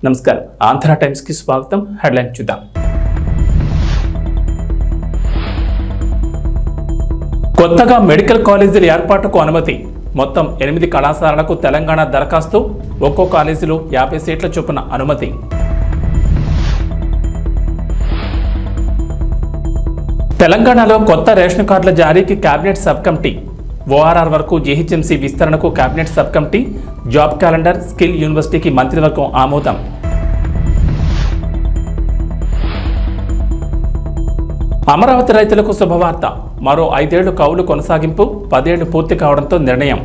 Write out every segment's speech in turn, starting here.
నమస్కారం ఆంధ్ర టైమ్స్ కి స్వాగతం హెడ్లైన్ చూద్దాం కొత్తగా మెడికల్ కాలేజీల ఏర్పాటుకు అనుమతి మొత్తం 8 కళాశాలలకు తెలంగాణ దరఖాస్తు ఒక్కో కాలేజీలో 50 సీట్ల చొప్పున అనుమతి తెలంగాణలో కొత్త రేషన్ కార్డుల జారీకి కేబినెట్ సబ్ కమిటీ ఓఆర్ఆర్ వరకు జీహెచ్ఎంసీ విస్తరణకు cabinet sub committee job calendar skill యూనివర్సిటీకి మంత్రివర్గం ఆమోదం అమరావతి రైతులకు శుభవార్త మరో 5 ఏళ్లు కౌలు కొనసాగింపు 10 ఏళ్లు పూర్తి కావడంతో నిర్ణయం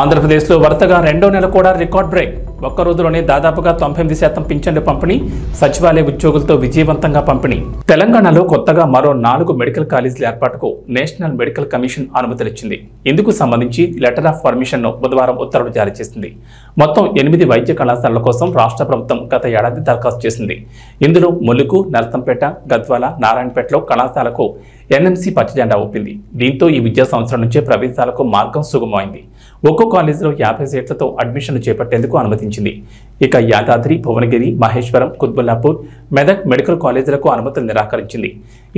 ఆంధ్రప్రదేశ్లో వరుసగా రెండో నెల కూడా రికార్డ్ బ్రేక్ ఒక్క రోజులోనే దాదాపుగా 98% పింఛన్లు పంపిణీ సచివాలయ ఉద్యోగులతో విజయవంతంగా పంపిణీ తెలంగాణలో కొత్తగా మరో 4 మెడికల్ కాలేజీల ఏర్పాటుకు నేషనల్ మెడికల్ కమిషన్ అనుమతులిచ్చింది ఇందుకు సంబంధించి లెటర్ ఆఫ్ పర్మిషన్ ను బుధవారం ఉత్తర్వులు జారీ చేసింది మొత్తం 8 వైద్య కళాశాలల కోసం రాష్ట్ర ప్రభుత్వం గత ఏడాది దరఖాస్తు చేసింది ఇందులో ములుగు నర్సంపేట గద్వాల నారాయణపేటలో కళాశాలకు ఎన్ఎంసీ పచ్చజెండా ఊపింది దీంతో ఈ విద్యా సంవత్సరం నుంచే ప్రవేశాలకు మార్గం సుగమమైంది ఒక్కో కాలేజీలో 50 సీట్లతో అడ్మిషన్లు చేపట్టేందుకు అనుమతించింది ఇక యాదాద్రి భువనగిరి మహేశ్వరం కుత్బుల్లాపూర్ మెదక్ మెడికల్ కాలేజీలకు అనుమతులు నిరాకరించింది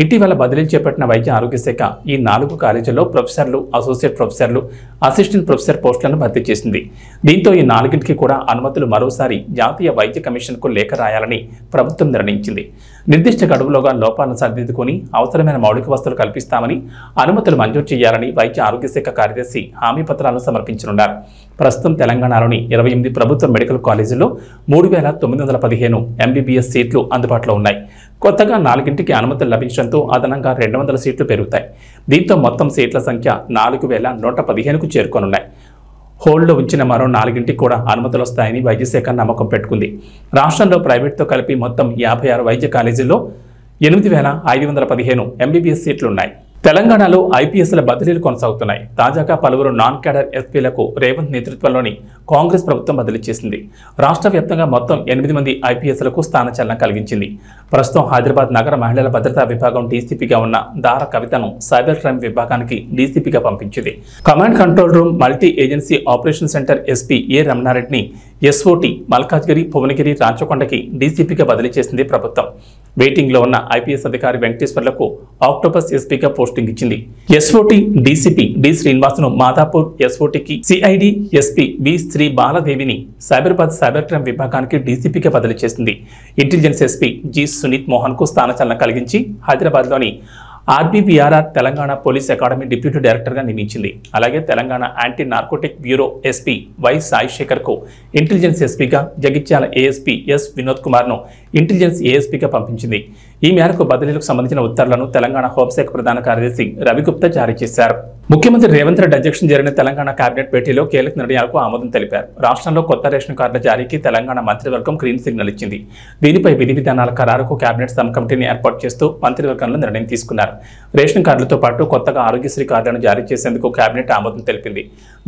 ఇటీవల బదిలీలు చేపట్టిన వైద్య ఆరోగ్య శాఖ ఈ 4 కాలేజీల్లో ప్రొఫెసర్లు అసోసియేట్ ప్రొఫెసర్లు అసిస్టెంట్ ప్రొఫెసర్ పోస్టులను భర్తీ చేసింది దీంతో ఈ 4కి కూడా అనుమతులు మరోసారి జాతీయ వైద్య కమిషన్కు లేఖ రాయాలని ప్రభుత్వం నిర్ణయించింది నిర్దిష్ట గడువులోగా లోపాలను సరిదిద్దుకొని అవసరమైన మౌలిక వసతులు కల్పిస్తామని అనుమతులు మంజూరు చేయాలని వైద్య ఆరోగ్య శాఖ కార్యదర్శి హామీ పత్రాలను సమర్పించనున్నారు ప్రస్తుతం తెలంగాణలోని 28 ప్రభుత్వ మెడికల్ కాలేజీల్లో 3915 ఎంబీబీఎస్ సీట్లు అందుబాటులో ఉన్నాయి కొత్తగా 4కి అనుమతులు లభించడంతో అదనంగా 200 సీట్లు పెరుగుతాయి దీంతో మొత్తం సీట్ల సంఖ్య 4115కు చేరుకోనున్నాయి హోల్డ్లో ఉంచిన మరో 4కి కూడా అనుమతులు వస్తాయని వైద్యశాఖ నమ్మకం పెట్టుకుంది రాష్ట్రంలో ప్రైవేట్తో కలిపి మొత్తం 56 వైద్య కాలేజీల్లో 8515 ఎంబీబీఎస్ సీట్లున్నాయి తెలంగాణలో ఐపీఎస్ల బదిలీలు కొనసాగుతున్నాయి తాజాగా పలువురు నాన్ క్యాడర్ ఎస్పీలకు రేవంత్ నేతృత్వంలోని కాంగ్రెస్ ప్రభుత్వం బదిలీ చేసింది రాష్ట్ర వ్యాప్తంగా మొత్తం 8 మంది ఐపీఎస్లకు స్థానచలనం కలిగించింది ప్రస్తుతం హైదరాబాద్ నగర మహిళల భద్రతా విభాగం డీసీపీగా ఉన్న దార కవితను సైబర్ క్రైమ్ విభాగానికి డీసీపీగా పంపించింది command control room multi agency operation centre SP A రమణారెడ్డిని ఎస్ఓటీ మల్కాజ్గిరి భువనగిరి రాచకొండకి డీసీపీగా బదిలీ చేసింది ప్రభుత్వం వెయిటింగ్ లో ఉన్న ఐపీఎస్ అధికారి వెంకటేశ్వర్లకు ఆక్టోపస్ ఎస్పీగా పోస్టింగ్ ఇచ్చింది ఎస్ఓటీ డీసీపీ డి శ్రీనివాసును మాదాపూర్ ఎస్ఓటీకి సిఐడి ఎస్పీ బి శ్రీ బాలదేవిని సైబరాబాద్ సైబర్ క్రైమ్ విభాగానికి డీసీపీగా బదిలీ చేసింది intelligence SP G Suneeth Mohan కు స్థానచలనం కలిగించి హైదరాబాద్ లోని RBVRR Telangana police academy deputy డైరెక్టర్గా నియమించింది అలాగే Telangana anti narcotic bureau SP Y Sai శేఖర్కు ఇంటెలిజెన్స్ ఎస్పీగా జగిత్యాల ఏఎస్పీ ఎస్ వినోద్ కుమార్ను ఇంటెలిజెన్స్ ఏఎస్పీగా పంపించింది ఈ మేరకు బదిలీలకు సంబంధించిన ఉత్తర్వులను తెలంగాణ హోంశాఖ ప్రధాన కార్యదర్శి రవిగుప్తా జారీ చేశారు ముఖ్యమంత్రి రేవంత్ రెడ్డి అధ్యక్షతన జరిగిన తెలంగాణ కేబినెట్ భేటీలో కీలక నిర్ణయాలకు ఆమోదం తెలిపారు రాష్ట్రంలో కొత్త రేషన్ కార్డుల జారీకి తెలంగాణ మంత్రివర్గం గ్రీన్ సిగ్నల్ ఇచ్చింది దీనిపై విధి విధానాల ఖరారుకు కేబినెట్ సబ్ కమిటీని ఏర్పాటు చేస్తూ మంత్రివర్గంలో నిర్ణయం తీసుకున్నారు రేషన్ కార్డులతో పాటు కొత్తగా ఆరోగ్యశ్రీ కార్డులను జారీ చేసేందుకు కేబినెట్ ఆమోదం తెలిపింది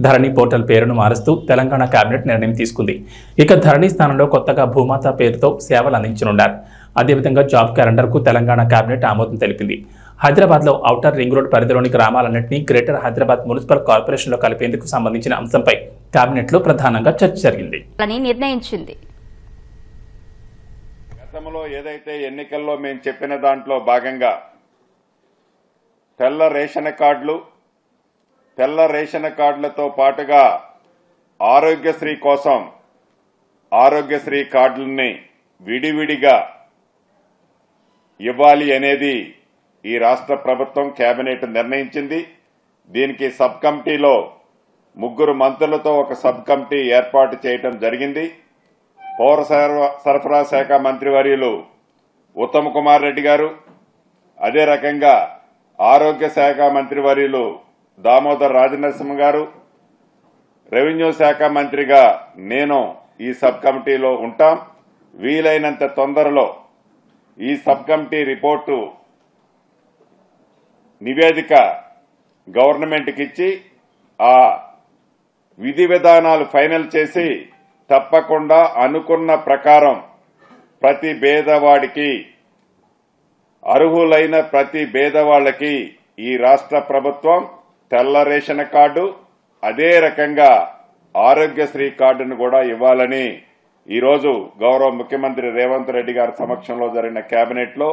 ధరణి పోర్టల్ పేరును మారుస్తూ తెలంగాణ కేబినెట్ నిర్ణయం తీసుకుంది ఇక ధరణి స్థానంలో కొత్తగా భూమాత పేరుతో సేవలు అందించనున్నారు అదేవిధంగా జాబ్ క్యాలెండర్ కు తెలంగాణ కేబినెట్ ఆమోదం తెలిపింది హైదరాబాద్ లో ఔటర్ రింగ్ రోడ్ పరిధిలోని గ్రామాలన్నింటినీ గ్రేటర్ హైదరాబాద్ మున్సిపల్ కార్పొరేషన్ లో కలిపేందుకు సంబంధించిన అంశంపై కేబినెట్ లో ప్రధానంగా చర్చ జరిగింది నిర్ణయించింది గతంలో ఏదైతే ఎన్నికల్లో మేము చెప్పిన దాంట్లో భాగంగా తెల్ల రేషన్ కార్డులతో పాటుగా ఆరోగ్యశ్రీ కోసం ఆరోగ్యశ్రీ కార్డులని విడివిడిగా ఇవ్వాలి అనేది ఈ రాష్ట్ర ప్రభుత్వం కేబినెట్ నిర్ణయించింది దీనికి సబ్ కమిటీలో 3 మంత్రులతో ఒక సబ్ కమిటీ ఏర్పాటు చేయడం జరిగింది పౌర సరఫరా శాఖ మంత్రివర్యులు ఉత్తమ్ కుమార్ రెడ్డి గారు అదే రకంగా ఆరోగ్య శాఖ మంత్రివర్యులు దామోదర్ రాజనరసింహ గారు రెవెన్యూ శాఖ మంత్రిగా నేను ఈ సబ్ కమిటీలో ఉంటాం వీలైనంత తొందరలో ఈ సబ్ కమిటీ రిపోర్టు నివేదిక గవర్నమెంట్కి ఇచ్చి ఆ విధి విధానాలు ఫైనల్ చేసి తప్పకుండా అనుకున్న ప్రకారం ప్రతి పేదవాడికి అర్హులైన ప్రతి పేదవాళ్లకి ఈ రాష్ట్ర ప్రభుత్వం తెల్ల రేషన్ కార్డు అదే రకంగా ఆరోగ్యశ్రీ కార్డును కూడా ఇవ్వాలని ఈరోజు గౌరవ ముఖ్యమంత్రి రేవంత్ రెడ్డి గారి సమక్షంలో జరిగిన కేబినెట్ లో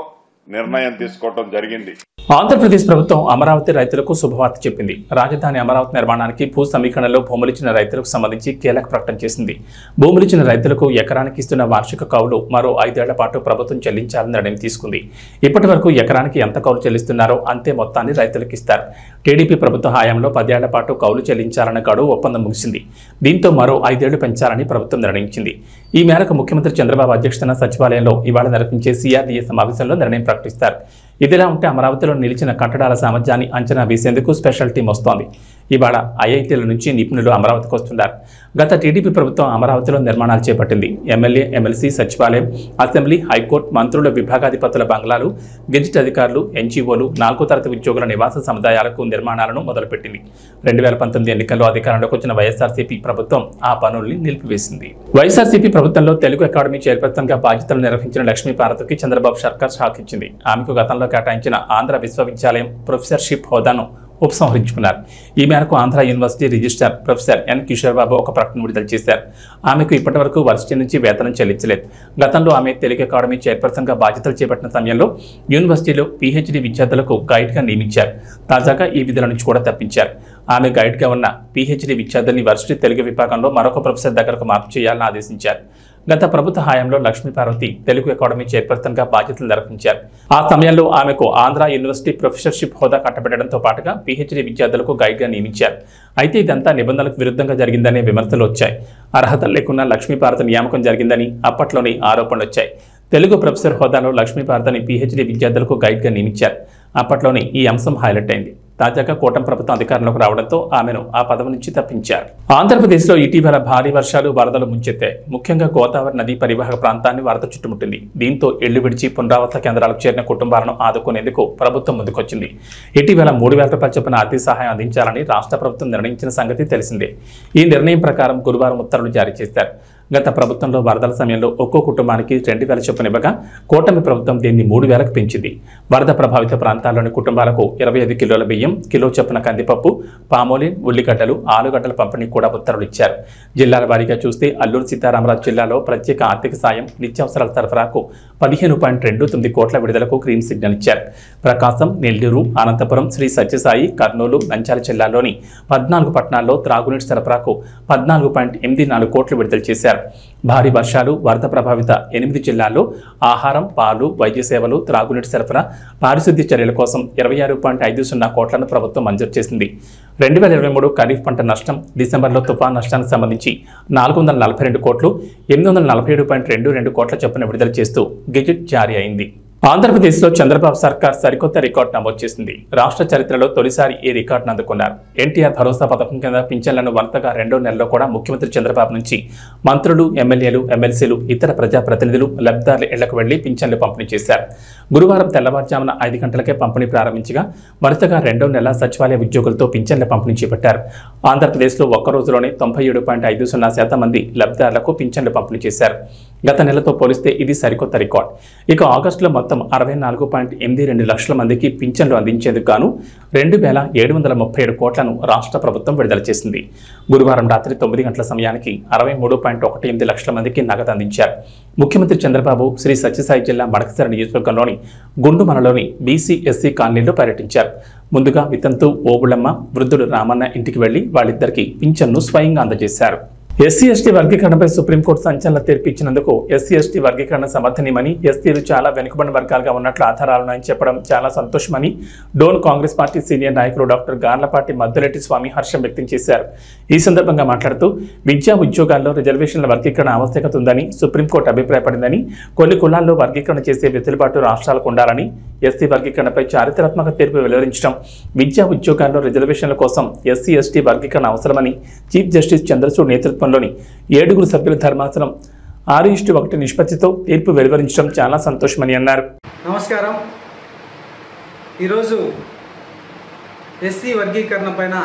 నిర్ణయం తీసుకోవడం జరిగింది. ఆంధ్రప్రదేశ్ ప్రభుత్వం అమరావతి రైతులకు శుభవార్త చెప్పింది. రాజధాని అమరావతి నిర్మాణానికి భూ సమీకరణలో భూములిచ్చిన రైతులకు సంబంధించి కీలక ప్రకటన చేసింది. భూములిచ్చిన రైతులకు ఎకరానికి ఇస్తున్న వార్షిక కౌలు మరో 5 ఏళ్ల పాటు ప్రభుత్వం చెల్లించాలని నిర్ణయం తీసుకుంది. ఇప్పటి వరకు ఎకరానికి ఎంత కౌలు చెల్లిస్తున్నారో అంతే మొత్తాన్ని రైతులకు ఇస్తారు. టీడీపీ ప్రభుత్వ హయాంలో 10 ఏళ్ల పాటు కౌలు చెల్లించాలన్న గడువు ఒప్పందం ముగిసింది. దీంతో మరో 5 ఏళ్లు పెంచాలని ప్రభుత్వం నిర్ణయించింది. ఈ మేరకు ముఖ్యమంత్రి చంద్రబాబు అధ్యక్షతన సచివాలయంలో ఇవాళ నిర్వహించే CRDA సమావేశంలో నిర్ణయం ప్రకటిస్తారు. ఇదిలా ఉంటే అమరావతిలో నిలిచిన కట్టడాల సామర్థ్యాన్ని అంచనా వేసేందుకు స్పెషల్ టీం వస్తోంది. ఇవాళ ఐఐటీల నుంచి నిపుణులు అమరావతికి వస్తున్నారు. గత టీడీపీ ప్రభుత్వం అమరావతిలో నిర్మాణాలు చేపట్టింది. ఎమ్మెల్యే, ఎమ్మెల్సీ, సచివాలయం, అసెంబ్లీ, హైకోర్టు, మంత్రుల, విభాగాధిపతుల బంగ్లాలు, గెజిట్ అధికారులు, NGOలు, 4వ తరగతి ఉద్యోగుల నివాస సముదాయాలకు నిర్మాణాలను మొదలుపెట్టింది. 2019 ఎన్నికల్లో అధికారంలోకి వచ్చిన వైఎస్ఆర్సీపీ ప్రభుత్వం ఆ పనుల్ని నిలిపివేసింది. వైఎస్ఆర్సీపీ ప్రభుత్వంలో తెలుగు అకాడమీ చైర్పర్సన్ గా బాధ్యతలు నిర్వహించిన లక్ష్మీపార్వతికి చంద్రబాబు సర్కార్ షాక్ ఇచ్చింది. ఆమెకు గతంలో కేటాయించిన ఆంధ్ర విశ్వవిద్యాలయం ప్రొఫెసర్షిప్ హోదాను ఉపసంహరించుకున్నారు. ఈ మేరకు Andhra university registrar professor N. Kishore Babu ఒక ప్రకటన విడుదల చేశారు. ఆమెకు ఇప్పటివరకు వర్సిటీ నుంచి వేతనం చెల్లించలేదు. గతంలో ఆమె తెలుగు అకాడమీ చైర్పర్సన్ గా బాధ్యతలు చేపట్టిన సమయంలో యూనివర్సిటీలో PhD విద్యార్థులకు గైడ్ గా నియమించారు. తాజాగా ఈ విధుల నుంచి కూడా తప్పించారు. ఆమె గైడ్ గా ఉన్న PhD విద్యార్థుల్ని వర్సిటీ తెలుగు విభాగంలో మరొక ప్రొఫెసర్ దగ్గరకు మార్పు చేయాలని ఆదేశించారు. గత ప్రభుత్వ హయాంలో లక్ష్మీపార్వతి తెలుగు అకాడమీ చైర్పర్సన్ గా బాధ్యతలు నిర్వహించారు. ఆ సమయంలో ఆమెకు ఆంధ్ర యూనివర్సిటీ ప్రొఫెసర్షిప్ హోదా కట్టబెట్టడంతో పాటుగా PhD విద్యార్థులకు గైడ్ గా నియమించారు. అయితే ఇదంతా నిబంధనలకు విరుద్ధంగా జరిగిందనే విమర్శలు వచ్చాయి. అర్హత లేకున్నా లక్ష్మీపార్వతి నియామకం జరిగిందని అప్పట్లోనే ఆరోపణలు వచ్చాయి. తెలుగు ప్రొఫెసర్ హోదాలో లక్ష్మీపార్వతిని PhD విద్యార్థులకు గైడ్ గా నియమించారు. అప్పట్లోనే ఈ అంశం హైలైట్ అయింది. తాజాగా కూటమి ప్రభుత్వం అధికారంలోకి రావడంతో ఆమెను ఆ పదవి నుంచి తప్పించారు. ఆంధ్రప్రదేశ్లో ఇటీవల భారీ వర్షాలు, వరదలు ముంచెత్తాయి. ముఖ్యంగా గోదావరి నదీ పరివాహక ప్రాంతాన్ని వరద చుట్టుముట్టింది. దీంతో ఇళ్లు విడిచి పునరావాస కేంద్రాలకు చేరిన కుటుంబాలను ఆదుకునేందుకు ప్రభుత్వం ముందుకొచ్చింది. ఇటీవల 3,000 రూపాయల చొప్పున ఆర్థిక సహాయం అందించాలని రాష్ట్ర ప్రభుత్వం నిర్ణయించిన సంగతి తెలిసిందే. ఈ నిర్ణయం ప్రకారం గురువారం ఉత్తర్వులు జారీ చేశారు. గత ప్రభుత్వంలో వరదల సమయంలో ఒక్కో కుటుంబానికి 2,000 చొప్పున ఇవ్వగా కూటమి ప్రభుత్వం దీన్ని 3,000కు పెంచింది. వరద ప్రభావిత ప్రాంతాల్లోని కుటుంబాలకు 25 కిలోల బియ్యం, కిలో చొప్పున కందిపప్పు, పామోలిన్, ఉల్లిగడ్డలు, ఆలుగడ్డల పంపిణీ కూడా ఉత్తర్వులు ఇచ్చారు. జిల్లాల వారీగా చూస్తే అల్లూరు సీతారామరాజు జిల్లాలో ప్రత్యేక ఆర్థిక సాయం, నిత్యావసరాల సరఫరాకు 15.29 కోట్ల విడుదలకు గ్రీన్ సిగ్నల్ ఇచ్చారు. ప్రకాశం, నెల్లూరు, అనంతపురం, శ్రీ సత్యసాయి, కర్నూలు, నంద్యాల జిల్లాల్లోని 14 పట్టణాల్లో త్రాగునీటి సరఫరాకు 14.84 కోట్లు విడుదల చేశారు. భారీ వర్షాలు, వరద ప్రభావిత 8 జిల్లాల్లో ఆహారం, పాలు, వైద్య సేవలు, త్రాగునీటి సరఫరా, పారిశుద్ధ్య చర్యల కోసం 26.50 కోట్లను ప్రభుత్వం మంజూరు చేసింది. 2023 ఖరీఫ్ పంట నష్టం, డిసెంబర్లో తుఫాన్ నష్టానికి సంబంధించి 442 కోట్లు, 847.22 కోట్ల చొప్పున విడుదల చేస్తూ గెజిట్ జారీ అయింది. ఆంధ్రప్రదేశ్లో చంద్రబాబు సర్కార్ సరికొత్త రికార్డు నమోదు చేసింది. రాష్ట్ర చరిత్రలో తొలిసారి ఈ రికార్డును అందుకున్నారు. ఎన్టీఆర్ భరోసా పథకం కింద పింఛన్లను వరుసగా 2వ నెలలో కూడా ముఖ్యమంత్రి చంద్రబాబు నుంచి మంత్రులు, ఎమ్మెల్యేలు, ఎమ్మెల్సీలు, ఇతర ప్రజాప్రతినిధులు లబ్ధిదారుల ఇళ్లకు వెళ్లి పింఛన్లు పంపిణీ చేశారు. గురువారం తెల్లవారుజామున 5 గంటలకే పంపిణీ ప్రారంభించగా వరుసగా 2వ నెల సచివాలయ ఉద్యోగులతో పింఛన్ల పంపిణీ చేపట్టారు. ఆంధ్రప్రదేశ్లో ఒక్క రోజులోనే 97.50% మంది లబ్ధిదారులకు పింఛన్లు పంపిణీ చేశారు. గత నెలతో పోలిస్తే ఇది సరికొత్త రికార్డు. ఇక ఆగస్టులో మొత్తం 64.82 లక్షల మందికి పింఛన్లు అందించేందుకు గాను 2,737 కోట్లను రాష్ట్ర ప్రభుత్వం విడుదల చేసింది. గురువారం రాత్రి 9 గంటల సమయానికి 63.18 లక్షల మందికి నగదు అందించారు. ముఖ్యమంత్రి చంద్రబాబు శ్రీ సత్యసాయి జిల్లా మడకసిర నియోజకవర్గంలోని గుండుమనలోని BC, SC కాలనీలో పర్యటించారు. ముందుగా వితంతు ఓబుళమ్మ, వృద్ధుడు రామన్న ఇంటికి వెళ్లి వాళ్ళిద్దరికీ పింఛన్ను స్వయంగా అందజేశారు. SC, ST వర్గీకరణపై సుప్రీంకోర్టు సంచలన తీర్పు ఇచ్చినందుకు SC, ST వర్గీకరణ సమర్థనీయమని, ఎస్టీలు చాలా వెనుకబడిన వర్గాలుగా ఉన్నట్లు ఆధారాలున్నాయని చెప్పడం చాలా సంతోషమని డోన్ కాంగ్రెస్ పార్టీ సీనియర్ నాయకులు డాక్టర్ గార్లపాటి మద్దులెట్టి స్వామి హర్షం వ్యక్తం చేశారు. ఈ సందర్భంగా మాట్లాడుతూ విద్యా ఉద్యోగాల్లో రిజర్వేషన్ల వర్గీకరణ ఆవశ్యకత ఉందని సుప్రీంకోర్టు అభిప్రాయపడిందని, కొన్ని కులాల్లో వర్గీకరణ చేసే వెసులుబాటు రాష్ట్రాలకు ఉండాలని, SC వర్గీకరణపై చారిత్రాత్మక తీర్పు వెలువరించడం, విద్యా ఉద్యోగాల్లో రిజర్వేషన్ల కోసం SC, ST వర్గీకరణ అవసరమని చీఫ్ జస్టిస్ చంద్రచూడ్ నేతృత్వంలోని 7 సభ్యుల ధర్మాసనం 6:1 నిష్పత్తితో తీర్పు వెలువరించడం చాలా సంతోషమని అన్నారు. నమస్కారం. ఈరోజు SC వర్గీకరణ పైన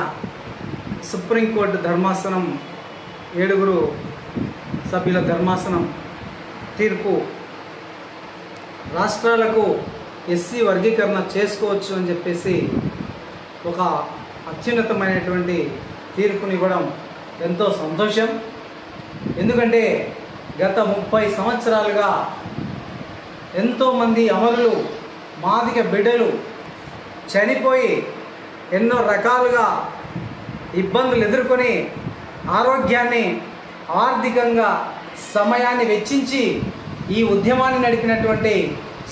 సుప్రీంకోర్టు ధర్మాసనం 7 సభ్యుల ధర్మాసనం తీర్పు రాష్ట్రాలకు SC వర్గీకరణ చేసుకోవచ్చు అని చెప్పేసి ఒక అత్యున్నతమైనటువంటి తీర్పునివ్వడం ఎంతో సంతోషం. ఎందుకంటే గత 30 సంవత్సరాలుగా ఎంతోమంది అమరులు, మాదిగ బిడ్డలు చనిపోయి ఎన్నో రకాలుగా ఇబ్బందులు ఎదుర్కొని ఆరోగ్యాన్ని, ఆర్థికంగా సమయాన్ని వెచ్చించి ఈ ఉద్యమాన్ని నడిపినటువంటి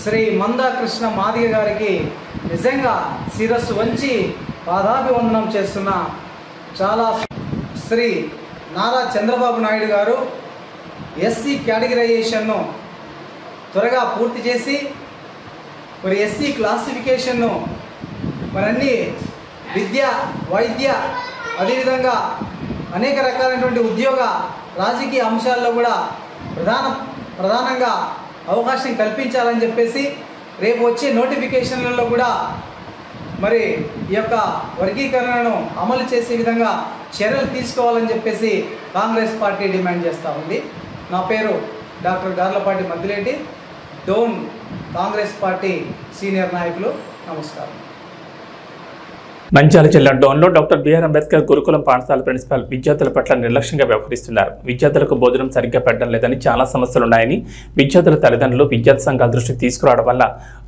శ్రీ మందాకృష్ణ మాదిగ గారికి నిజంగా శిరస్సు వంచి పాదాభివందనం చేస్తున్న చాలా శ్రీ నారా చంద్రబాబు నాయుడు గారు ఎస్సీ కేటగిరైజేషన్ను త్వరగా పూర్తి చేసి మరి ఎస్సీ క్లాసిఫికేషన్ను మరన్నీ విద్య, వైద్య, అదేవిధంగా అనేక రకాలైనటువంటి ఉద్యోగ, రాజకీయ అంశాల్లో కూడా ప్రధానంగా అవకాశం కల్పించాలని చెప్పేసి రేపు వచ్చే నోటిఫికేషన్లలో కూడా మరి ఈ యొక్క వర్గీకరణను అమలు చేసే విధంగా చర్యలు తీసుకోవాలని చెప్పేసి కాంగ్రెస్ పార్టీ డిమాండ్ చేస్తూ ఉంది. నా పేరు doctor Garlapati Maddireddy, Dhone Congress party senior నాయకులు. నమస్కారం. నంద్యాల జిల్లా డోన్లో డాక్టర్ బిఆర్ అంబేద్కర్ గురుకులం పాఠశాల ప్రిన్సిపాల్ విద్యార్థుల పట్ల నిర్లక్ష్యంగా వ్యవహరిస్తున్నారు. విద్యార్థులకు భోజనం సరిగ్గా పెట్టడం లేదని, చాలా సమస్యలున్నాయని విద్యార్థుల తల్లిదండ్రులు విద్యార్థి సంఘాల దృష్టికి తీసుకురావడం వల్ల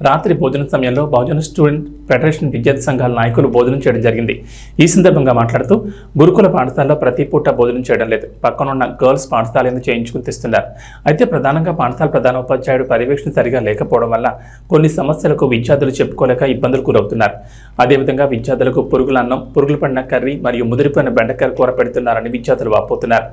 రాత్రి భోజన సమయంలో బహుజన స్టూడెంట్ ఫెడరేషన్ విద్యార్థి సంఘాల నాయకులు భోజనం చేయడం జరిగింది. ఈ సందర్భంగా మాట్లాడుతూ గురుకుల పాఠశాలలో ప్రతి పూట భోజనం చేయడం లేదు, పక్కనున్న గర్ల్స్ పాఠశాల ఎందుకు చేయించుకుని తెస్తున్నారు. అయితే ప్రధానంగా పాఠశాల ప్రధాన ఉపాధ్యాయుడు పర్యవేక్షణ సరిగా లేకపోవడం వల్ల కొన్ని సమస్యలకు విద్యార్థులు చెప్పుకోలేక ఇబ్బందులు గురవుతున్నారు. అదేవిధంగా విద్యార్థులకు పురుగుల అన్నం, పురుగులు పడిన కర్రీ మరియు ముదిరిపోయిన బెండకాయ కూర పెడుతున్నారని విద్యార్థులు వాపోతున్నారు.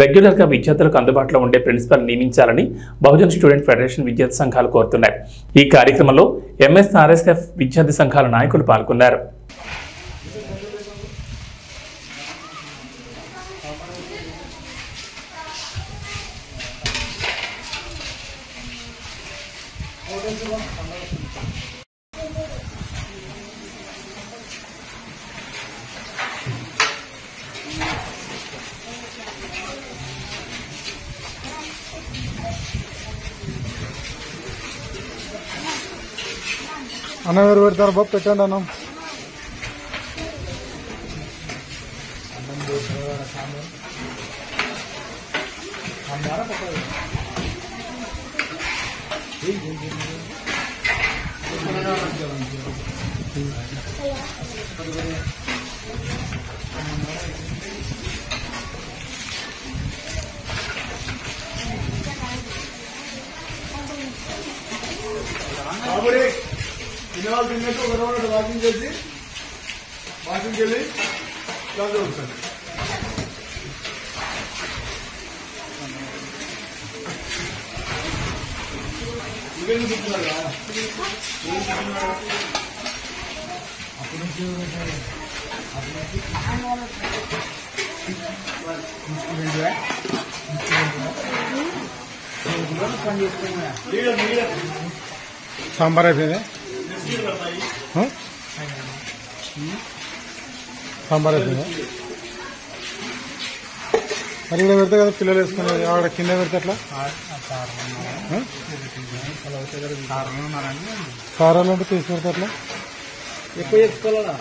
రెగ్యులర్గా విద్యార్థులకు అందుబాటులో ఉండే ప్రిన్సిపల్ నియమించాలని బహుజన్ స్టూడెంట్ ఫెడరేషన్ విద్యార్థి సంఘాలు కోరుతున్నాయి. ఈ కార్యక్రమంలో ఎంఎస్ఆర్ఎస్ఎఫ్ విద్యార్థి సంఘాల నాయకులు పాల్గొన్నారు. అన్నం ఎవరు పెడతారు బాబు? పెట్టండి అన్నం. తినేవాళ్ళు తిన్నట్టు ఒక రౌండ్ వాకింగ్ చేసి వాకింగ్కి వెళ్ళి క్లాస్ వస్తుంది. ఇవన్నీ చెప్తున్నారు కదా సాంబార్ అయిపోయింది. సాంబార్ అయిపోయింది. మరి ఇక్కడ పెడితే కదా పిల్లలు వేసుకునేది, ఆవిడ కింద పెడితే అట్లా కారాలు అంటే తీసి పెడితే అట్లా ఎక్కువ చేసుకోవాలా.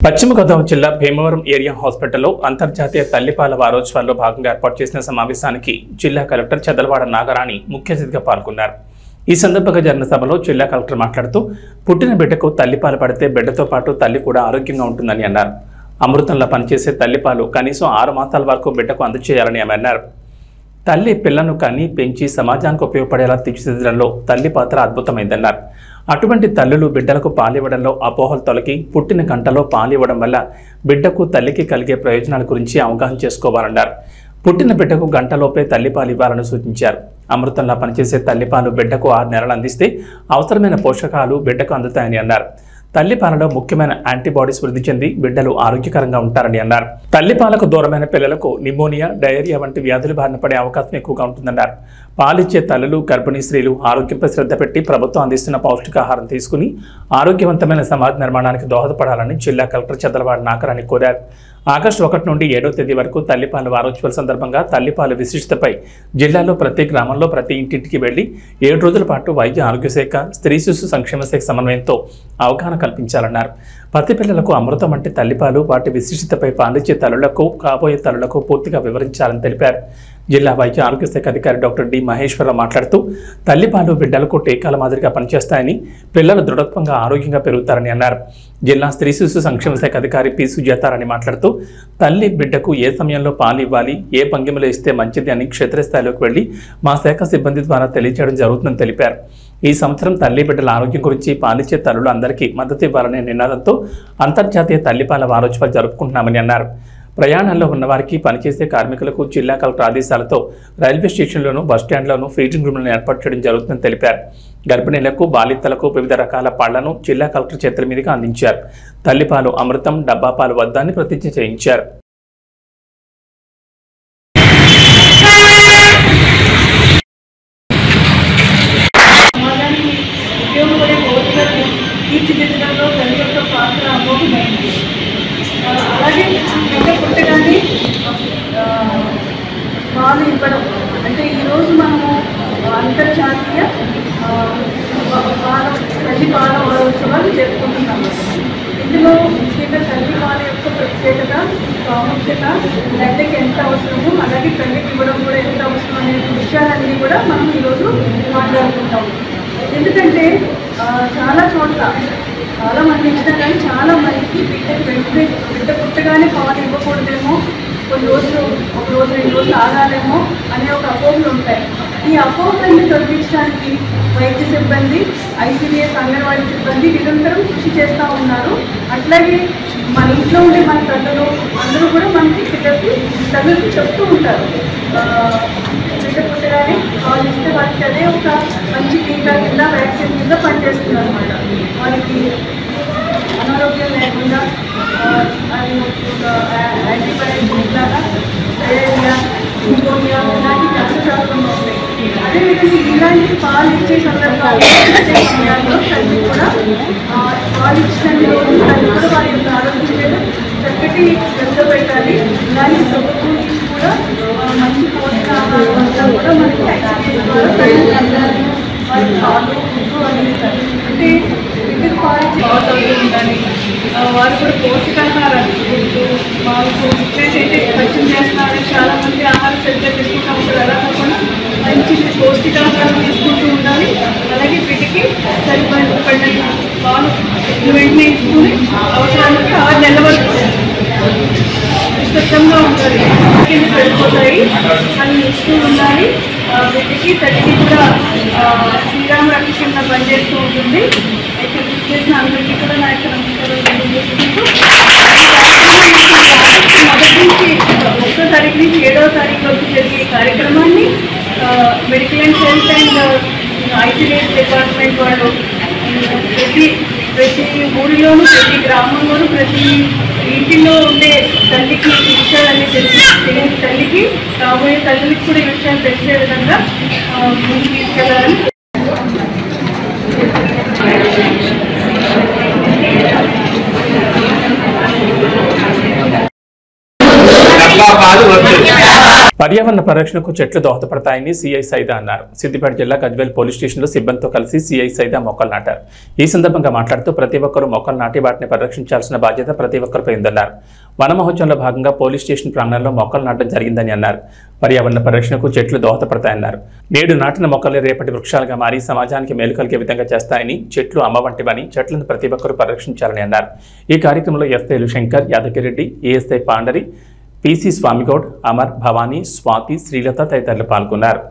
పశ్చిమ గోదావరి జిల్లా భీమవరం ఏరియా హాస్పిటల్లో అంతర్జాతీయ తల్లిపాల వారోత్సవాల్లో భాగంగా ఏర్పాటు చేసిన సమావేశానికి జిల్లా కలెక్టర్ చదలవాడ నాగరాణి ముఖ్య అతిథిగా పాల్గొన్నారు. ఈ సందర్భంగా జరిగిన సభలో జిల్లా కలెక్టర్ మాట్లాడుతూ పుట్టిన బిడ్డకు తల్లిపాలు పడితే బిడ్డతో పాటు తల్లి కూడా ఆరోగ్యంగా ఉంటుందని అన్నారు. అమృతంలో పనిచేసే తల్లిపాలు కనీసం 6 మాసాల వరకు బిడ్డకు అందజేయాలని ఆమె అన్నారు. తల్లి పిల్లను కని పెంచి సమాజానికి ఉపయోగపడేలా తీర్చిదిద్దడంలో తల్లి పాత్ర అద్భుతమైందన్నారు. అటువంటి తల్లులు బిడ్డలకు పాలివ్వడంలో అపోహలు తొలగి పుట్టిన గంటలో పాలివ్వడం వల్ల బిడ్డకు తల్లికి కలిగే ప్రయోజనాల గురించి అవగాహన చేసుకోవాలన్నారు. పుట్టిన బిడ్డకు గంటలోపే తల్లిపాలు ఇవ్వాలని సూచించారు. అమృతంలా పనిచేసే తల్లిపాలు బిడ్డకు 6 నెలలు అందిస్తే అవసరమైన పోషకాలు బిడ్డకు అందుతాయని అన్నారు. తల్లిపాలలో ముఖ్యమైన యాంటీబాడీస్ వృద్ధి చెంది బిడ్డలు ఆరోగ్యకరంగా ఉంటారని అన్నారు. తల్లిపాలకు దూరమైన పిల్లలకు నిమోనియా, డయేరియా వంటి వ్యాధులు బారిన పడే అవకాశం ఎక్కువగా ఉంటుందన్నారు. పాలిచ్చే తల్లులు, గర్భిణీ స్త్రీలు ఆరోగ్యంపై శ్రద్ధ పెట్టి ప్రభుత్వం అందిస్తున్న పౌష్టికాహారం తీసుకుని ఆరోగ్యవంతమైన సమాజ నిర్మాణానికి దోహదపడాలని జిల్లా కలెక్టర్ చంద్రబాబు నాగరాణి కోరారు. ఆగస్టు 1 నుండి 7వ తేదీ వరకు తల్లిపాలు వారోత్సవాల సందర్భంగా తల్లిపాలు విశిష్టతపై జిల్లాలో ప్రతి గ్రామంలో ప్రతి ఇంటింటికి వెళ్లి 7 రోజుల పాటు వైద్య ఆరోగ్య శాఖ, స్త్రీ శిశు సంక్షేమ శాఖ సమన్వయంతో అవగాహన కల్పించాలన్నారు. ప్రతి పిల్లలకు అమృతం అంటే తల్లిపాలు, వాటి విశిష్టతపై పాలిచ్చే తల్లులకు, కాబోయే తల్లులకు పూర్తిగా వివరించాలని తెలిపారు. జిల్లా వైద్య ఆరోగ్య శాఖ అధికారి డాక్టర్ డి మహేశ్వరరావు మాట్లాడుతూ తల్లిపాలు బిడ్డలకు టీకాల మాదిరిగా పనిచేస్తాయని, పిల్లలు దృఢత్వంగా ఆరోగ్యంగా పెరుగుతారని అన్నారు. జిల్లా స్త్రీ శిశు సంక్షేమ శాఖ అధికారి పి సుజాతారాణి మాట్లాడుతూ తల్లి బిడ్డకు ఏ సమయంలో పాలు ఇవ్వాలి, ఏ భంగిమలో ఇస్తే మంచిది అని క్షేత్రస్థాయిలోకి వెళ్లి మా శాఖ సిబ్బంది ద్వారా తెలియజేయడం జరుగుతుందని తెలిపారు. ఈ సంవత్సరం తల్లి బిడ్డల ఆరోగ్యం గురించి పాలిచ్చే తల్లులు అందరికీ మద్దతు ఇవ్వాలనే నినాదంతో అంతర్జాతీయ తల్లిపాల వారోత్సవాలు జరుపుకుంటున్నామని అన్నారు. ప్రయాణాల్లో ఉన్నవారికి, పనిచేసే కార్మికులకు జిల్లా కలెక్టర్ ఆదేశాలతో రైల్వే స్టేషన్లోనూ, బస్టాండ్లోనూ ఫీడింగ్ రూమ్లను ఏర్పాటు చేయడం జరుగుతుందని తెలిపారు. గర్భిణీలకు, బాలింతలకు వివిధ రకాల పళ్లను జిల్లా కలెక్టర్ చేతుల మీదుగా అందించారు. తల్లిపాలు అమృతం, డబ్బా పాలు వద్దని ప్రతిజ్ఞ చేయించారు. అలాగే బిడ్డ పుట్టగానే పాలు ఇవ్వడం అంటే ఈరోజు మనము అంతర్జాతీయ తల్లి పాల వారోత్సవాలు జరుపుకుంటున్నాము. ఇందులో ముఖ్యంగా తల్లి పాల యొక్క ప్రత్యేకత, ప్రాముఖ్యత, బిడ్డకి ఎంత అవసరమో అలాగే తల్లికి ఇవ్వడం కూడా ఎంత అవసరం అనే విషయాలన్నీ కూడా మనం ఈరోజు మాట్లాడుకుంటాము. ఎందుకంటే చాలా చోట్ల చాలా మంది ఇచ్చినా కానీ చాలా మందికి బిడ్డ పుట్టగానే పాలు ఇవ్వకూడదేమో, కొన్ని రోజులు, 1 రోజు 2 రోజులు ఆగాలేమో అనే ఒక అపోహలు ఉంటాయి. ఈ అపోహలన్నీ తొలగించడానికి వైద్య సిబ్బంది, ఐసీడీఎస్, అంగన్వాడీ సిబ్బంది నిరంతరం కృషి చేస్తూ ఉన్నారు. అట్లాగే మన ఇంట్లో ఉండే మన తల్లులు అందరూ కూడా మనకి తల్లులకు చెప్తూ ఉంటారు, బిడ్డ పుట్టగానే పాలు ఇస్తే వారికి అదే ఒక మంచి టీకా కింద, వ్యాక్సిన్ కింద పనిచేస్తుంది అనమాట. వారికి అనారోగ్యం లేకుండా అది ఒక యాంటీబయాటిక్ లాగా డయేరియా, న్యూమోనియా ఇలాంటి కష్టశాస్త్రంలో ఉంటాయి. అదేవిధంగా ఇలాంటి పాలు ఇచ్చే సందర్భాల్లో, ఇచ్చే సమయాల్లో తల్లి కూడా పాలు ఇచ్చిన రోజు తల్లి కూడా వారి యొక్క ఆరోగ్యం మీద చక్కటి శ్రద్ధ పెట్టాలి. ఇలాంటి ప్రభుత్వం నుంచి కూడా మంచి పోషకాహారం అంతా కూడా మనకి ఐసీడీఎస్ ద్వారా ప్రయోజనాలు, వారి పాలు, గుడ్డు అందిస్తారు. అంటే బిడ్డకు పాలు ఉండాలి. వారు కూడా పోషకాహారాలు, గుడ్డు, పాలు ఇచ్చేసైతే ఖర్చు చేస్తున్నారని చాలామంది ఆహారం సరిగ్గా తీసుకుంటూ ఉంటారు. అలా కాకుండా మంచి పౌష్టికాహారం తీసుకుంటూ ఉండాలి. అలాగే వీటికి సరిపడిన పాలు వెంటనే ఇచ్చుకుని అవసరానికి 6 నెలల వరకు నిశ్శబ్దంగా ఉండాలి. కింద పడిపోతాయి, అవి ఇస్తూ ఉండాలి. వీటికి తల్లికి కూడా శ్రీరామ రక్ష కింద పనిచేస్తూ ఉంటుంది. ఇక్కడ చేసిన అందరికీ కూడా నా యొక్క నమస్కారం తెలియజేసుకుంటూ మొదటి నుంచి 1వ తారీఖు నుంచి 7వ తారీఖు వరకు జరిగే కార్యక్రమాన్ని medical and health and ICDS department వాళ్ళు ప్రతి ఊరిలోనూ, ప్రతి గ్రామంలోనూ, ప్రతి ఇంటిలో ఉండే తల్లికి ఈ విషయాలన్నీ తెలియని తల్లికి, కాబోయే తల్లికి కూడా ఈ విషయాలు తెలిసే విధంగా ముందుకు తీసుకెళ్ళాలని. పర్యావరణ పరిరక్షణకు చెట్లు దోహదపడతాయని సీఐ సైదా అన్నారు. సిద్దిపేట జిల్లా గజ్వేల్ పోలీస్ స్టేషన్లో సిబ్బందితో కలిసి సీఐ సైదా మొక్కలు నాటారు. ఈ సందర్భంగా మాట్లాడుతూ ప్రతి ఒక్కరూ మొక్కలు నాటి వాటిని పరిరక్షించాల్సిన బాధ్యత ప్రతి ఒక్కరిపై ఉందన్నారు. వన మహోత్సవంలో భాగంగా పోలీస్ స్టేషన్ ప్రాంగణంలో మొక్కలు నాటడం జరిగిందని అన్నారు. పర్యావరణ పరిరక్షణకు చెట్లు దోహదపడతాయన్నారు. నేడు నాటిన మొక్కలు రేపటి వృక్షాలుగా మారి సమాజానికి మేలు కలిగే విధంగా చేస్తాయని, చెట్లు అమ్మ వంటివని, చెట్లను ప్రతి ఒక్కరూ పరిరక్షించాలని అన్నారు. ఈ కార్యక్రమంలో ఎస్ఐలు శంకర్, యాదగిరెడ్డి, ఏఎస్ఐ పాండరి, పీసీ స్వామిగౌడ్, అమర్, భవానీ, స్వాతి, శ్రీలత తదితరులు పాల్గొన్నారు.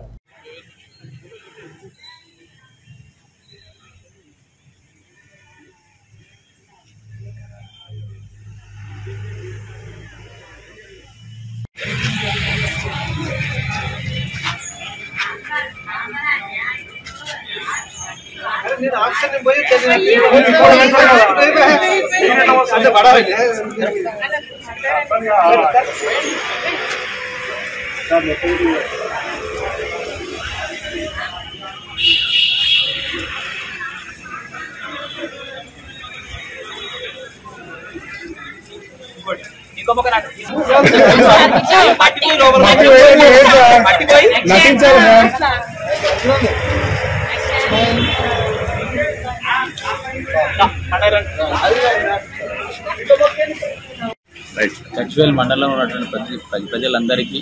గజ్వేల్ మండలంలో ఉన్నటువంటి ప్రజలందరికీ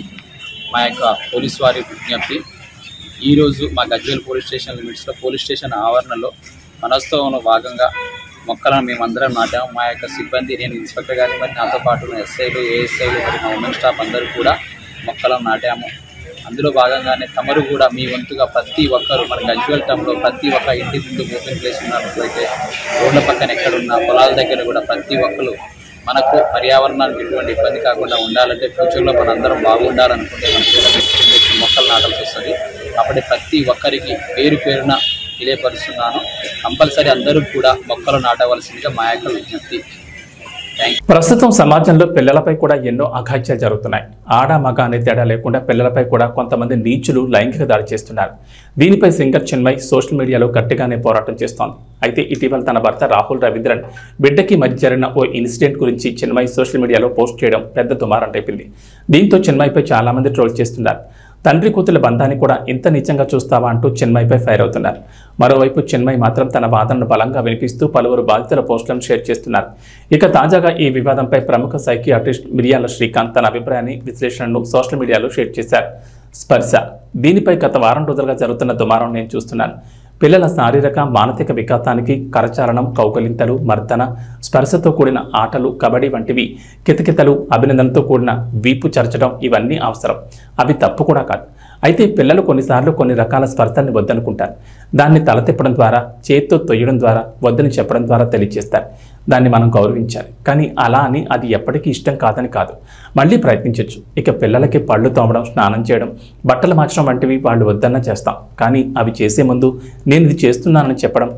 మా యొక్క పోలీసు వారి విజ్ఞప్తి. ఈరోజు మా గజ్వేల్ పోలీస్ స్టేషన్ లిమిట్స్లో పోలీస్ స్టేషన్ ఆవరణలో మనోత్సవంలో భాగంగా మొక్కలను మేమందరం నాటాము. మా యొక్క సిబ్బంది, నేను ఇన్స్పెక్టర్ గారి మరి నాతో పాటు ఎస్ఐలు, ఏఎస్ఐలు మరి మా ఉమెన్ స్టాఫ్ అందరూ కూడా మొక్కలను నాటాము. అందులో భాగంగానే తమరు కూడా మీ వంతుగా ప్రతి ఒక్కరు మన గజ్వేల్ టౌన్లో ప్రతి ఒక్క ఇంటి ముందు ఓపెన్ ప్లేస్ ఉన్నట్లయితే రోడ్ల పక్కన ఎక్కడున్న పొలాల దగ్గర కూడా ప్రతి ఒక్కరు మనకు పర్యావరణానికి ఎటువంటి ఇబ్బంది కాకుండా ఉండాలంటే ఫ్యూచర్లో మనందరం బాగుండాలనుకుంటే మన పిల్లలకి మొక్కలు నాటాల్సి వస్తుంది. కాబట్టి ప్రతి ఒక్కరికి పేరు పేరున తెలియపరుస్తున్నాను. కంపల్సరీ అందరూ కూడా మొక్కలు నాటవలసిందిగా మా యొక్క విజ్ఞప్తి. ప్రస్తుతం సమాజంలో పిల్లలపై కూడా ఎన్నో అఘాయిత్యాలు జరుగుతున్నాయి. ఆడ మగ అనే తేడా లేకుండా పిల్లలపై కూడా కొంతమంది నీచులు లైంగిక దాడి చేస్తున్నారు. దీనిపై సింగర్ చిన్మయ్ సోషల్ మీడియాలో గట్టిగానే పోరాటం చేస్తోంది. అయితే ఇటీవల తన భర్త రాహుల్ రవీంద్రన్ బిడ్డకి మధ్య జరిగిన ఓ ఇన్సిడెంట్ గురించి చిన్మయ్ సోషల్ మీడియాలో పోస్ట్ చేయడం పెద్ద దుమారం రేపింది. దీంతో చిన్మయ్పై చాలా మంది ట్రోల్ చేస్తున్నారు. తండ్రి కూతుల బంధాన్ని కూడా ఇంత నీచంగా చూస్తావా అంటూ చిన్మయ్పై ఫైర్ అవుతున్నారు. మరోవైపు చిన్మయ్ మాత్రం తన వాదనను బలంగా వినిపిస్తూ పలువురు బాధితుల పోస్టులను షేర్ చేస్తున్నారు. ఇక తాజాగా ఈ వివాదంపై ప్రముఖ సైకియాట్రిస్ట్ మిరియాల శ్రీకాంత్ తన అభిప్రాయాన్ని, విశ్లేషణను సోషల్ మీడియాలో షేర్ చేశారు. స్పర్శ, దీనిపై గత వారం రోజులుగా జరుగుతున్న దుమారం నేను చూస్తున్నాను. పిల్లల శారీరక మానసిక వికాసానికి కరచాలనం, కౌకలింతలు, మర్దన, స్పర్శతో కూడిన ఆటలు, కబడ్డీ వంటివి, కితకితలు, అభినందనతో కూడిన వీపు చరచడం ఇవన్నీ అవసరం. అవి తప్పు కూడా కాదు. అయితే పిల్లలు కొన్నిసార్లు కొన్ని రకాల స్పర్శల్ని వద్దనుకుంటారు. దాన్ని తల తిప్పడం ద్వారా, చేత్తో తొయ్యడం ద్వారా, వద్దని చెప్పడం ద్వారా తెలియజేస్తారు. దాన్ని మనం గౌరవించాలి. కానీ అలా అని అది ఎప్పటికీ ఇష్టం కాదని కాదు. మళ్ళీ ప్రయత్నించవచ్చు. ఇక పిల్లలకి పళ్ళు తోమడం, స్నానం చేయడం, బట్టలు మార్చడం వంటివి వాళ్ళు వద్దన్నా చేస్తాం. కానీ అవి చేసే ముందు నేను ఇది చేస్తున్నానని చెప్పడం,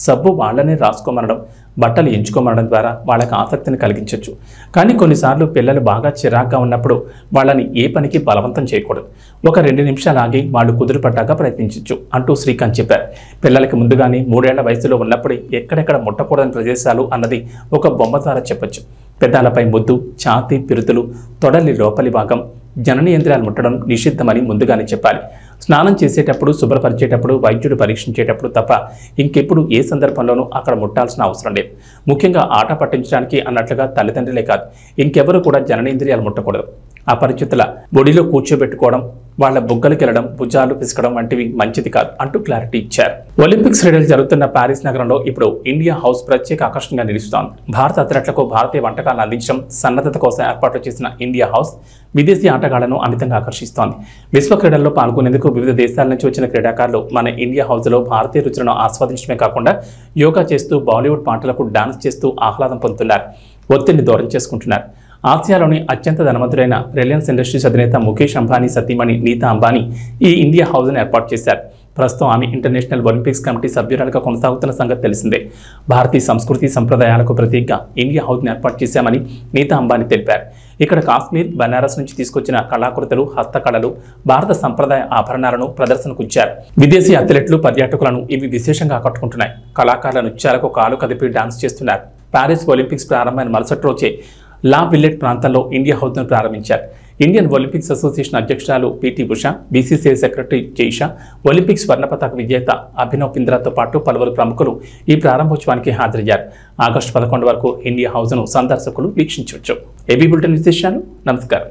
సబ్బు వాళ్ళనే రాసుకోమనడం, బట్టలు ఎంచుకోమనడం ద్వారా వాళ్ళకి ఆసక్తిని కలిగించవచ్చు. కానీ కొన్నిసార్లు పిల్లలు బాగా చిరాగ్గా ఉన్నప్పుడు వాళ్ళని ఏ పనికి బలవంతం చేయకూడదు. ఒక 2 నిమిషాలు ఆగి వాళ్ళు కుదురుపడ్డాక ప్రయత్నించవచ్చు అంటూ శ్రీకాంత్ చెప్పారు. పిల్లలకి ముందుగానే 3 ఏళ్ల వయసులో ఉన్నప్పుడే ఎక్కడెక్కడ ముట్టకూడని ప్రదేశాలు అన్నది ఒక బొమ్మ ద్వారా చెప్పచ్చు. పెదాలపై ముద్దు, ఛాతీ, పిరుతులు, తొడలి లోపలి భాగం, జననేంద్రియాలు ముట్టడం నిషిద్ధమని ముందుగానే చెప్పాలి. స్నానం చేసేటప్పుడు, శుభ్రపరిచేటప్పుడు, వైద్యుడు పరీక్షించేటప్పుడు తప్ప ఇంకెప్పుడు ఏ సందర్భంలోనూ అక్కడ ముట్టాల్సిన అవసరం లేదు. ముఖ్యంగా ఆట పట్టించడానికి అన్నట్లుగా తల్లిదండ్రులే కాదు, ఇంకెవరు కూడా జననేంద్రియాలు ముట్టకూడదు. అపరిచితుల బొడిలో కూర్చోబెట్టుకోవడం, వాళ్ల బుగ్గలకి వెళ్ళడం, భుజాలు పిసకడం వంటివి మంచిది కాదు అంటూ క్లారిటీ ఇచ్చారు. ఒలింపిక్స్ క్రీడలు జరుగుతున్న ప్యారిస్ నగరంలో ఇప్పుడు ఇండియా హౌస్ ప్రత్యేక ఆకర్షణగా నిలుస్తోంది. భారత అథ్లెట్లకు భారతీయ వంటకాలను అందించడం, సన్నద్ధత కోసం ఏర్పాటు చేసిన ఇండియా హౌస్ విదేశీ ఆటగాళ్లను అమితంగా ఆకర్షిస్తోంది. విశ్వ క్రీడల్లో పాల్గొనేందుకు వివిధ దేశాల నుంచి వచ్చిన క్రీడాకారులు మన ఇండియా హౌస్లో భారతీయ రుచులను ఆస్వాదించడమే కాకుండా యోగా చేస్తూ, బాలీవుడ్ పాటలకు డాన్స్ చేస్తూ ఆహ్లాదం పొందుతున్నారు. ఒత్తిడిని దూరం చేసుకుంటున్నారు. ఆసియాలోని అత్యంత ధనవంతుడైన రిలయన్స్ ఇండస్ట్రీస్ అధినేత ముఖేష్ అంబానీ సతీమణి నీతా అంబానీ ఈ ఇండియా హౌస్ను ఏర్పాటు చేశారు. ప్రస్తుతం ఆమె ఇంటర్నేషనల్ ఒలింపిక్స్ కమిటీ సభ్యురాలుగా కొనసాగుతున్న సంగతి తెలిసిందే. భారతీయ సంస్కృతి సంప్రదాయాలకు ప్రతీకగా ఇండియా హౌస్ను ఏర్పాటు చేశామని నీతా అంబానీ తెలిపారు. ఇక్కడ కాశ్మీర్, బనారస్ నుంచి తీసుకొచ్చిన కళాకృతులు, హస్తకళలు, భారత సంప్రదాయ ఆభరణాలను ప్రదర్శనకు ఉంచారు. విదేశీ అథ్లెట్లు, పర్యాటకులను ఇవి విశేషంగా ఆకట్టుకుంటున్నాయి. కళాకారుల నృత్యాలకు కాలు కదిపి డాన్స్ చేస్తున్నారు. ప్యారిస్ ఒలింపిక్స్ ప్రారంభమైన మరుసటి రోజే లా విల్లెట్ ప్రాంతంలో ఇండియా హౌస్ను ప్రారంభించారు. ఇండియన్ ఒలింపిక్స్ అసోసియేషన్ అధ్యక్షురాలు PT Usha, BCCI secretary Jay Shah, Olympics స్వర్ణ పతాక విజేత అభినవ్ బింద్రాతో పాటు పలువురు ప్రముఖులు ఈ ప్రారంభోత్సవానికి హాజరయ్యారు. ఆగస్టు 11 వరకు ఇండియా హౌస్ను సందర్శకులు వీక్షించవచ్చు. ఏబీ బులెటిన్ విశేషాలు. నమస్కారం.